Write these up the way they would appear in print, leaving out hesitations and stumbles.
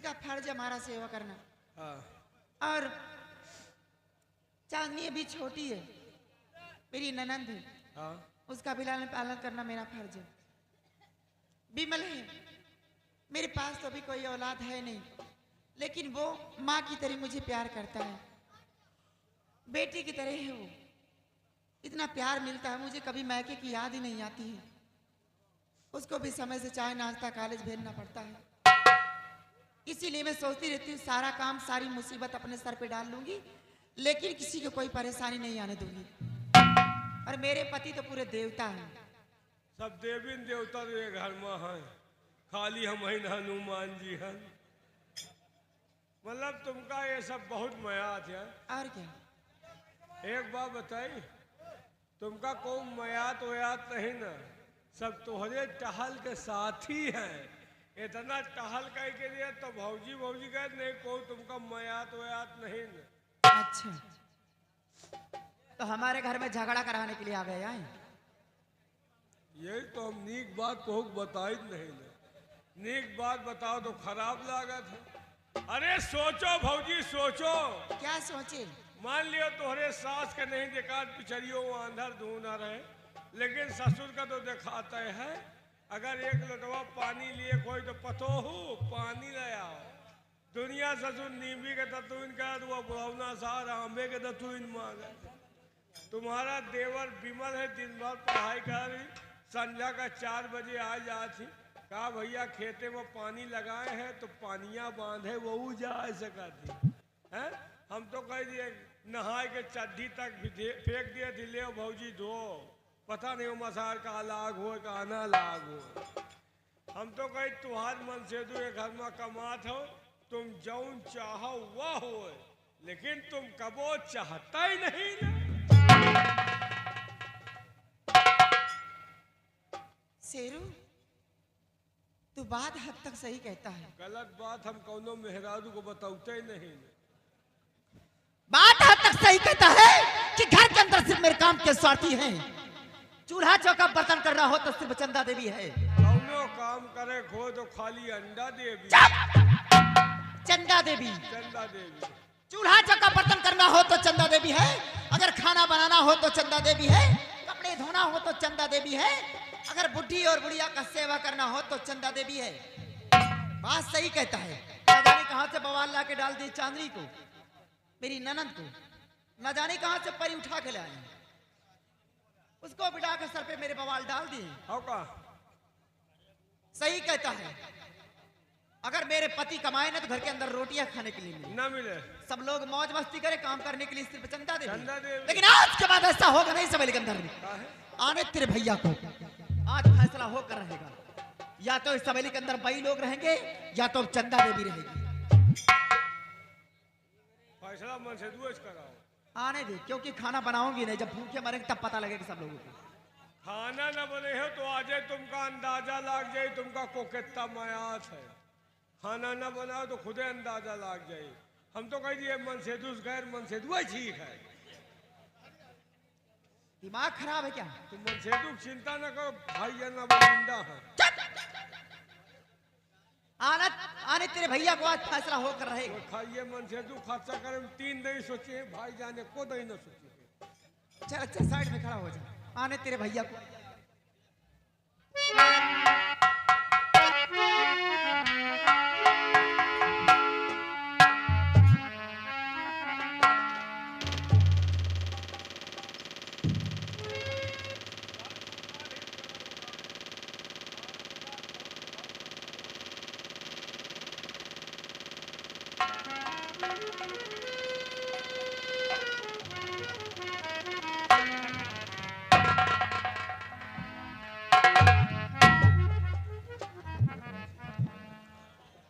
का फर्ज हमारा सेवा करना। हाँ। और चांदनी अभी छोटी है, मेरी ननंद है, हाँ। उसका भी लालन पालन करना मेरा फर्ज है। बिमल है, मेरे पास तो अभी कोई औलाद है नहीं, लेकिन वो माँ की तरह मुझे प्यार करता है, बेटी की तरह है। वो इतना प्यार मिलता है मुझे, कभी मैके की याद ही नहीं आती है। उसको भी समय से चाय नाश्ता कॉलेज भेजना पड़ता है, इसीलिए मैं सोचती रहती हूँ सारा काम सारी मुसीबत अपने सर पे डाल लूंगी, लेकिन किसी को कोई परेशानी नहीं आने दूंगी। और मेरे पति तो पूरे देवता हैं। सब देवी देवता तो ये घर में हैं, खाली हम ही हनुमान जी हैं। मतलब तुमका ये सब बहुत मयात है। और क्या? एक बात बताई, तुमका कोई मयात वयात नहीं ना, सब तुम्हारे टहल के साथी हैं। इतना टहल कह के लिए तो भौजी भौजी कह नहीं, कोई तुमका मयात वयात नहीं ना। अच्छा, तो हमारे घर में झगड़ा कराने के लिए आ गए हैं? यही तो हम नीक बात को बताई नहीं ना। नीक बात बताओ तो खराब लागत है। अरे सोचो भौजी सोचो। क्या सोचे? मान लियो तुम्हारे सास के नहीं देखा पिछड़ियों आंधर धूना रहे, लेकिन ससुर का तो दिखाता है। अगर एक लोटवा पानी लिए कोई तो पतो हो पानी ले आओ। दुनिया ससुर नींबी के तत्वीन का वो बुढ़ौना सार आंबे के तत्वीन मांगे। तुम्हारा देवर बिमल है, दिन भर पढ़ाई कर, संध्या का 4 बजे आ जाती। कहा भैया खेते में पानी लगाए हैं तो पानिया बांधे वो जा सकती है। हम तो कह दिए नहाए के चड्ढी तक फेंक दिए थी, ले भौजी धो, पता नहीं मसार का लाग हो का ना लाग हो। हम तो कही तुहार मन से दो घर में कमात हो, तुम जौन चाहो वह हो, लेकिन तुम कबो चाहता ही नहीं ना। शेरू, तू बात हद तक सही कहता है। गलत बात हम कौनो मेहरारू को बताते ही नहीं। बात हद तक सही कहता है कि घर के अंदर सिर्फ मेरे काम के स्वार्थी हैं। चूल्हा चौका बर्तन करना हो तो सिर्फ चंदा देवी है। कौनो काम करे खो तो खाली अंडा देवी। चंदा देवी। चंदा देवी। चूल्हा चौका बर्तन करना हो तो चंदा देवी है, अगर खाना बनाना हो तो चंदा देवी है, कपड़े धोना हो तो चंदा देवी है, अगर बुढ़ी और बुढ़िया का सेवा करना हो तो चंदा देवी है। बात सही कहता है। न जाने कहां से बवाल ला के डाल दी चांदनी को, मेरी ननंद को न जाने कहां से परी उठा के लाए, उसको बिठा के सर पे मेरे बवाल डाल दिए। सही कहता है। अगर मेरे पति कमाए ना तो घर के अंदर रोटियां खाने के लिए मिले, ना मिले, सब लोग मौज मस्ती करे, काम करने के लिए सिर्फ चंदा देवी। लेकिन लेकिन आज के बाद ऐसा होगा नहीं सवेली के अंदर आने तेरे भैया को। आज फैसला होकर रहेगा, या तो इस सवेली के अंदर बई लोग रहेंगे या तो चंदा देवी रहेगी। फैसला मन से दुएज कराओ। आने दे, क्योंकि खाना बनाऊंगी नहीं, जब भूखे मरेंगे तब पता लगेगा सब लोगों को। खाना न बने हो तो आज तुमका अंदाजा लाग जाए तुमका को कितना मयात है। खाना न बनाओ तो खुदे अंदाजा लाग जाए। हम तो कह दिए मन से दूस गैर मन से दुआ ठीक है। दिमाग खराब है क्या? तुम मन से दुख चिंता न करो, भाई न बलिंदा है। आने तेरे भैया को आज फैसला होकर रहेगा। खाइए मन से दुख खर्चा करे 3 नहीं सोचे भाई जाने को नहीं न सोचे। चल अच्छा साइड में खड़ा हो जा, आने तेरे भैया को।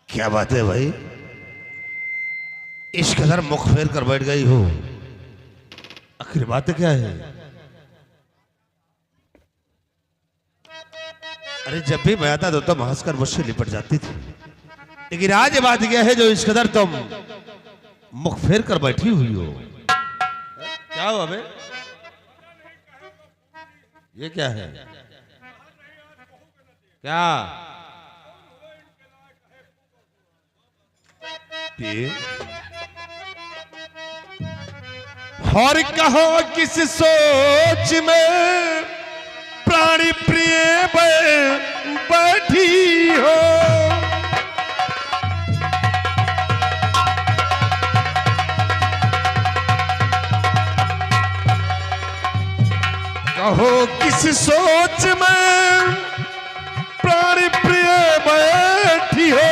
क्या बात है भाई, इस कदर मुख फेर कर बैठ गई हो, आखिर बात क्या है? अरे जब भी मैं आता तो हंसकर मुझसे लिपट जाती थी, लेकिन आज ये बात क्या है जो इस कदर तुम मुख फेर कर बैठी हुई हो? क्या हुआ बे? ये क्या है? क्या प्रिय और कहो किस सोच में प्राणी प्रिय बैठी हो। कहो किस सोच में प्राणी प्रिय बैठी हो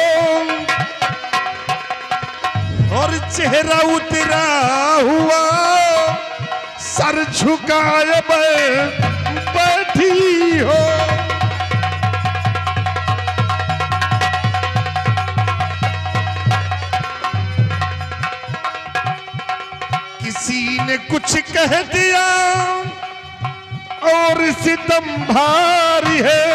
और चेहरा उतरा हुआ सर झुकाए बैठी हो। किसी ने कुछ कह दिया और सितम भारी है।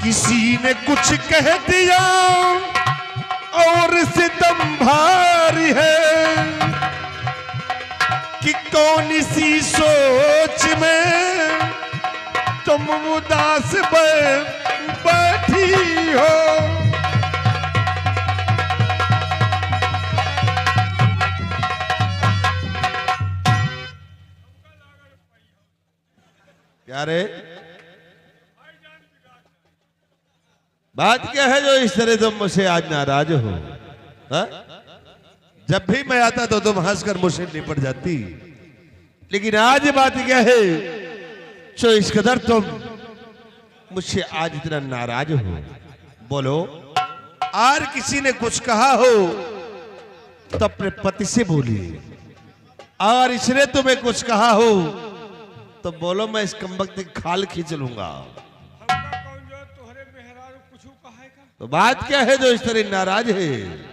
किसी ने कुछ कह दिया और सितम भारी है कि कौन सी सोच में तुम उदास बैठी हो। क्या रे बात क्या है जो इस तरह तुम मुझसे आज नाराज हो? हा? जब भी मैं आता तो तुम हंसकर मुझसे निपट जाती, लेकिन आज बात क्या है जो इस कदर तुम मुझसे आज इतना नाराज हो? बोलो। और किसी ने कुछ कहा हो तो अपने पति से बोलिए, और इसने तुम्हें कुछ कहा हो तो बोलो, मैं इस कमबख्त की खाल खींच लूंगा। तो बात क्या है जो इस तरह नाराज है?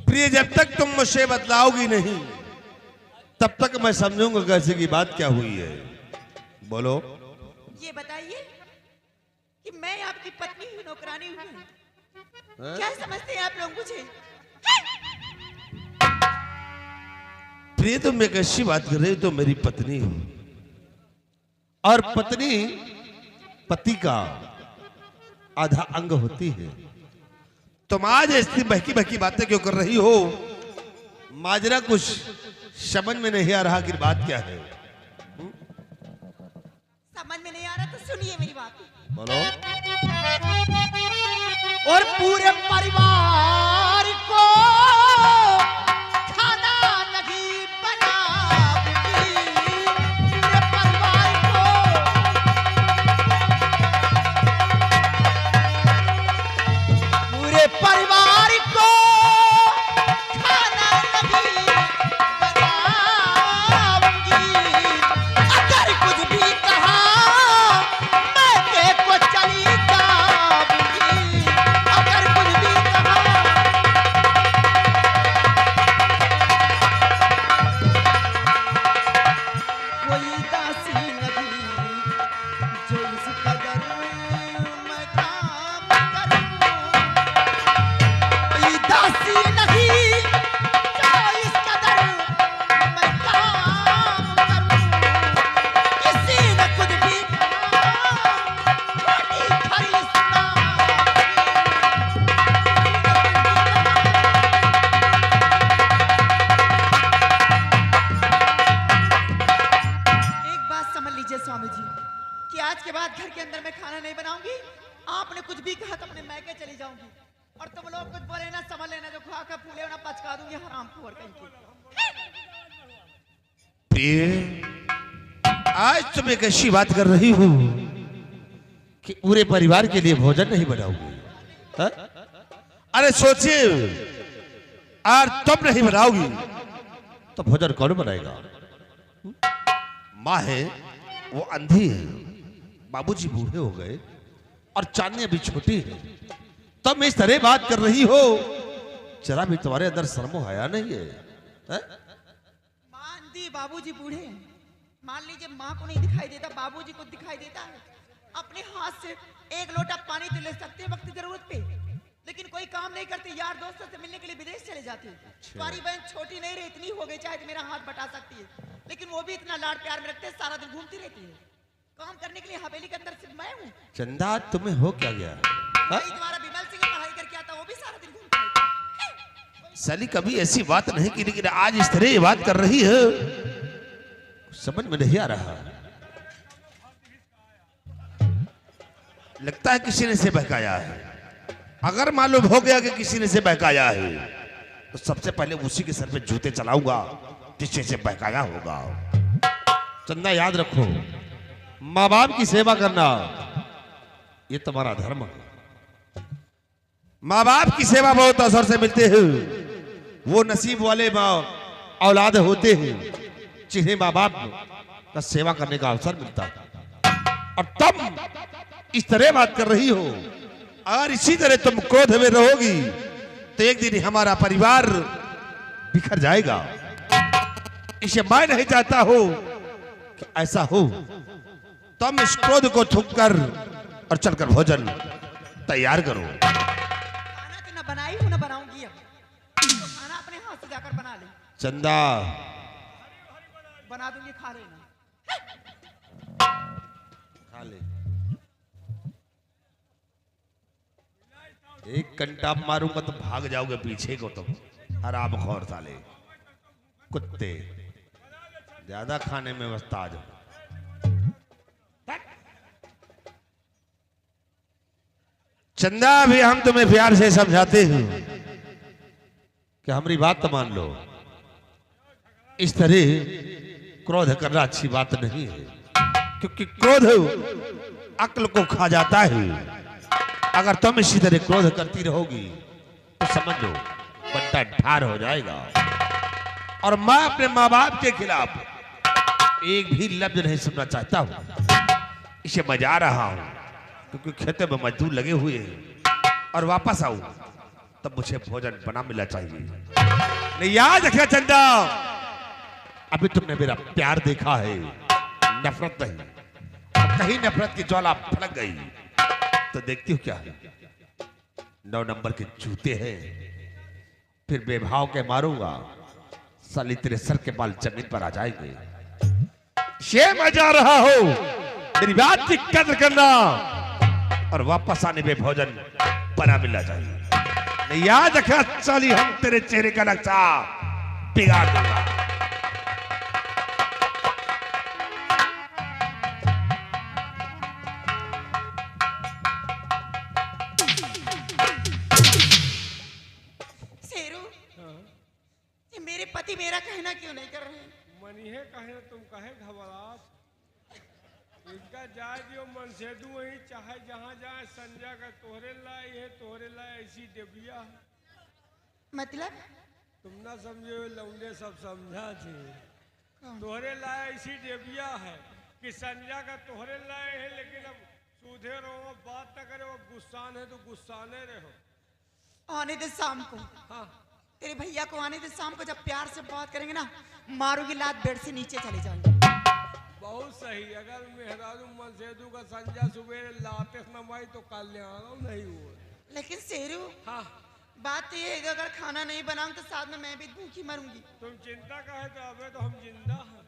प्रिय, जब तक तुम मुझसे बतलाओगी नहीं तब तक मैं समझूंगा कैसे की बात क्या हुई है। बोलो। ये बताइए कि मैं आपकी पत्नी हूँ, नौकरानी हूँ, क्या समझते हैं आप लोग मुझे? प्रिय, तुम एक ऐसी बात कर रहे हो तो मेरी पत्नी हो, और पत्नी पति का आधा अंग होती है। तुम आज ऐसी बहकी बहकी बातें क्यों कर रही हो? माजरा कुछ समझ में नहीं आ रहा कि बात क्या है। समझ में नहीं आ रहा तो सुनिए मेरी बात। बोलो। और पूरे परिवार को खाना नहीं बनाऊंगी, पूरे परिवार को, पूरे परिवार को खाना नहीं बनाऊंगी। अगर कुछ भी कहा मैं देखो चली जाऊंगी। अगर कुछ भी कहा कोई दासी नहीं जो इस कदर मैं काम करूं। कोई दासी नहीं जो इस कदर मैं काम करूं। किसी ने कुछ भी कहा रोटी खरीदना। एक बात समझ लीजिए स्वामी जी कि आज के बाद घर के अंदर मैं खाना नहीं बनाऊंगी। आपने कुछ भी कहा तो अपने मैके चली जाऊंगी, और तुम लोग कुछ बोले ना समझ लेना, जो खा कर फूले ना पचका दूंगी हराम खोर कहीं की। प्रिय, आज तुम एक ऐसी बात कर रही हो कि पूरे परिवार के लिए भोजन नहीं बनाओगी। हाँ? अरे सोचिए, और तुम नहीं बनाओगी तो भोजन कौन बनाएगा? माँ है वो अंधी है, बाबूजी बूढ़े हो गए और चांदनी अभी छोटी है, तुम इस तरह बात कर रही हो, जरा भी तुम्हारे अंदर शर्म आया नहीं है? हाँ? माँ अंधी, बाबूजी बूढ़े हैं। मान लीजिए माँ को नहीं दिखाई देता, बाबूजी को दिखाई देता है। अपने हाथ से एक लोटा पानी तो ले सकते हैं वक्त जरूरत पे, लेकिन कोई काम नहीं करते। यार दोस्तों से मिलने के लिए विदेश चले जाते हैं। तुम्हारी बहन छोटी नहीं रही, इतनी हो गई चाहे तो मेरा हाथ बटा सकती है, लेकिन वो भी इतना लाड़ प्यार में रखते हैं, सारा दिन घूमती रहती है। काम करने के लिए हवेली के अंदर सिर्फ मैं हूँ। चंदा तुम्हें हो क्या गया? हाँ? भाई तुम्हारा विमल सिंह पढ़ाई करके आता, वो भी सारा दिन घूमता है। साली कभी ऐसी बात नहीं की, लेकिन आज इस तरह ये बात कर रही है, समझ में नहीं आ रहा। लगता है किसी ने से बहकाया है। अगर मालूम हो गया कि किसी ने से बहकाया है, तो सबसे पहले उसी के सर पे जूते चलाऊंगा जिससे से बहकाया होगा। चंदा याद रखो, माँ बाप की सेवा करना ये तुम्हारा धर्म है। माँ बाप की सेवा बहुत असर से मिलते हैं। वो नसीब वाले माँ औलाद होते हैं जिन्हें माँ बाप का सेवा करने का अवसर मिलता है। और तुम इस तरह बात कर रही हो, अगर इसी तरह तुम क्रोध में रहोगी तो एक दिन हमारा परिवार बिखर जाएगा। इसे मैं नहीं चाहता हो कि ऐसा हो। तुम इस क्रोध को थूक कर और चलकर भोजन तैयार करो। खाना तो ना बनाई हूँ ना बनाऊंगी, अब तो खाना अपने हाथ से जाकर बना ले। चंदा बना दूंगी, खा लेना। खा ले। एक कंटा मारूंगा तो भाग जाओगे पीछे को तुम, हराम खौर साले कुत्ते, ज्यादा खाने में वस्ताद हो। चंदा भी हम तुम्हें प्यार से समझाते हैं कि हमारी बात तो मान लो। इस तरह क्रोध करना अच्छी बात नहीं है, क्योंकि क्रोध अक्ल को खा जाता है। अगर तुम इसी तरह क्रोध करती रहोगी तो समझ लो बंटा ढार हो जाएगा। और मैं अपने माँ बाप के खिलाफ एक भी लफ्ज नहीं सुनना चाहता हूं। इसे मैं जा रहा हूं क्योंकि खेतों में मजदूर लगे हुए हैं, और वापस आऊं तब मुझे भोजन बना मिलना चाहिए। नहीं, याद रखना चंदा, अभी तुमने मेरा प्यार देखा है, नफरत नहीं। अब कहीं नफरत की ज्वाला फलक गई तो देखती हूँ क्या है। 9 नंबर के जूते हैं, फिर बेभाव के मारूंगा, साली तेरे सर के बाल जमीन पर आ जाएंगे। ये मैं जा रहा हूं, मेरी बात की कदर करना, और वापस आने में भोजन बना मिलना चाहिए। नहीं, याद रखा साली, हम तेरे चेहरे का नक्शा बिगाड़ दूंगा। मेरे पति मेरा कहना क्यों नहीं कर रहे? मनीहे कहे तुम कहे घबराहट, इनका जाए दियो मन से दू वही चाहे जहाँ जाए। संजय का तोहरे लाई है, तोहरे लाई ऐसी डेबिया है। मतलब तुम ना समझे, लौंडे सब समझा थे। तोहरे लाई ऐसी डेबिया है कि संजय का तोहरे लाई है, लेकिन अब सूधे रहो, बात न करे, वो गुस्सान है तो गुस्साने रहो। आने दे शाम को। हाँ, तेरे भैया को आने दे शाम को, जब प्यार से बात करेंगे ना, मारूंगी लात, बेड से नीचे चले जाएंगे। बहुत सही। अगर मेहरारू मनसेदू का संजय सुबह लाते नमाई तो कल्याण नहीं हुआ। लेकिन शेरू, हाँ, बात तो ये है कि अगर खाना नहीं बनाऊं तो साथ में मैं भी भूखी मरूंगी। तुम चिंता कहे तो अबे तो हम जिंदा हैं।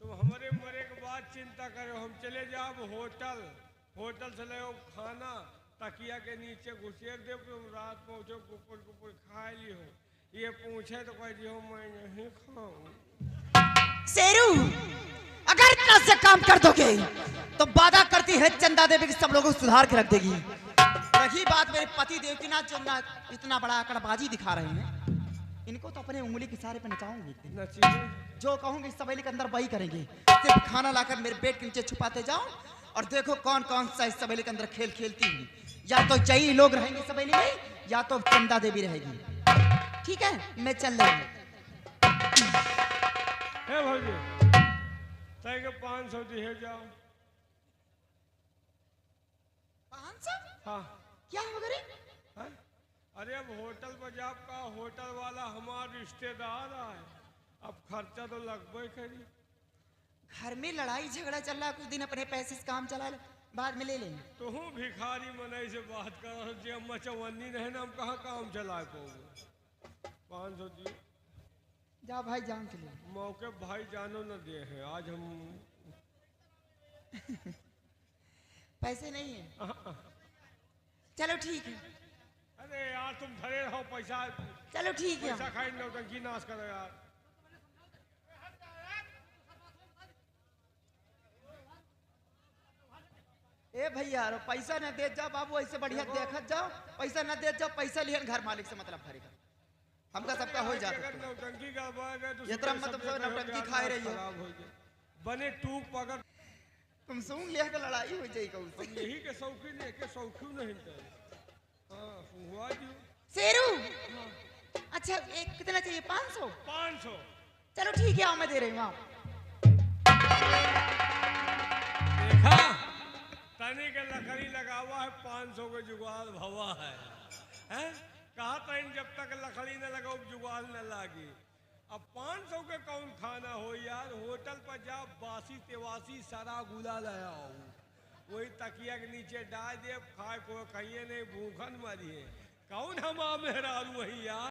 तुम हमारे मरे के बाद चिंता करो। हम चले जाओ होटल, होटल से ले खाना, तकिया के नीचे घुसेर दे, तुम रात पहुंचो, कुकुर कुकुर खा ली हो। ये पूछे तो कह दियो मैं नहीं खाऊं। शेरू, अगर इतना से काम कर दोगे तो वादा करती है चंदा देवी की सब लोगों को सुधार के रख देगी। रही बात मेरे पति देव की ना, जो ना इतना बड़ा आंकड़ाबाजी दिखा रहे हैं, इनको तो अपने उंगली के सारे पे नचाऊंगी। जो कहूंगी सवेली के अंदर वही करेंगे। सिर्फ खाना लाकर मेरे पेट के नीचे छुपाते जाओ और देखो कौन कौन सा इस सवेली के अंदर खेल खेलती हुई। या तो जई लोग रहेंगे सवेली में, या तो चंदा देवी रहेगी। ठीक है, मैं चल रही हूँ। भौजी तय के 500 दिए जाओ। 500? हाँ, क्या हो गए? हाँ? अरे अब होटल पर जाप का, होटल वाला हमारा रिश्तेदार आए, अब खर्चा तो लगभग करी। घर में लड़ाई झगड़ा चल रहा है, कुछ दिन अपने पैसे से काम चला ले, बाद में ले लेंगे। तो हूँ भिखारी मनई से बात कर, जे मचवन्नी रहे ना, हम कहाँ काम चला पाओगे। 500 दिए जा भाई, जान के लिए। मौके भाई जानो न दे हैं। आज हम पैसे नहीं है? चलो ठीक है, अरे यार तुम धरे रहो पैसा। चलो ठीक है। पैसा खाई नौटंकी नाश करो यार। ए भैया रो पैसा न दे जाओ बाबू, ऐसे बढ़िया देखत जाओ, पैसा न दे जाओ, पैसा लिहन घर मालिक से मतलब करेगा, हमका सबका हो जाता अगर नौटंकी का बाग है तो ये तरह मतलब सब नौटंकी खाए रही हो। खराब हो जाए। बने टूक पकड़ तुम सुन लिया के लड़ाई हो जाएगी कहूं हम यही के शौकीन है के शौकीन नहीं तो। हाँ हुआ जो शेरू। अच्छा एक कितना चाहिए? 500? 500। चलो ठीक है, आओ मैं दे रही हूँ। देखा तनी के लकड़ी लगा हुआ है, 500 के जुगाड़ भवा है, हैं? कहा था इन जब तक लकड़ी न लगाओ जुगाड़ न लागी। अब 500 के कौन खाना हो यार? होटल पर जा बासी तेवासी सारा गुला लाया हो, वही तकिया के नीचे डाल दे, खाए को कहिए नहीं, भूखन मरिए। कौन हम मेहरारू वही यार।